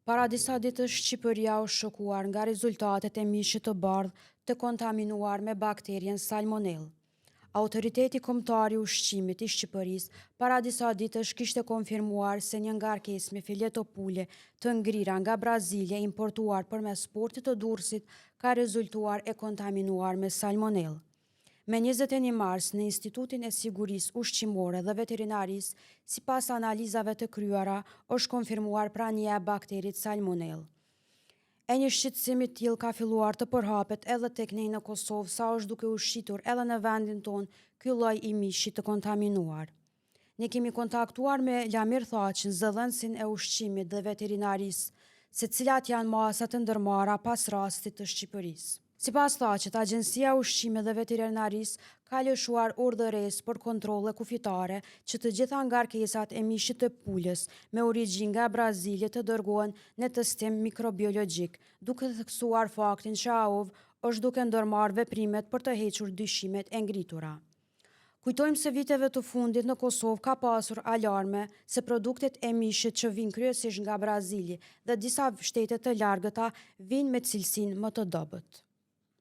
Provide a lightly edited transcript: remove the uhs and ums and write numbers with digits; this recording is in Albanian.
Para disa ditësh Shqipëria u shokuar nga rezultatet e mishit të bardhë të kontaminuar me bakterien Salmonell. Autoriteti Kombëtar i Ushqimit i Shqipërisë para disa ditësh kishte konfirmuar se një ngarkesë me fileto pule të ngrira nga Brazilja importuar përmes portit të Durrësit ka rezultuar e kontaminuar me Salmonell. Me 21 mars në Institutin e Sigurisë Ushqimore dhe Veterinarisë, sipas analizave të kryera, është konfirmuar prania e bakterit Salmonell. E një shqetësim i tillë ka filluar të përhapet edhe tek ne në Kosovë, sa është duke u shqitur edhe në vendin tonë ky lloj i mishit të kontaminuar. Ne kemi kontaktuar me Lamir Thaçin, zëdhënësin e ushqimit dhe veterinarisë, se cilat janë masat e ndërmarra pas rastit të Shqipërisë. Sipas Thaçit, Agjencia e Ushqimit dhe Veterinarisë ka lëshuar urdhëresë për kontrolle kufitare që të gjitha ngarkesat e mishit të pulës me origjinë nga Brazilja të dërgohen në testim mikrobiologjik, duke theksuar faktin që AOV është duke ndërmarrë veprimet për të hequr dyshimet e ngritura. Kujtojmë se viteve të fundit në Kosovë ka pasur alarme se produktet e mishit që vijnë kryesisht nga Brazili dhe disa shtete të largëta vijnë me cilësinë më të dobët.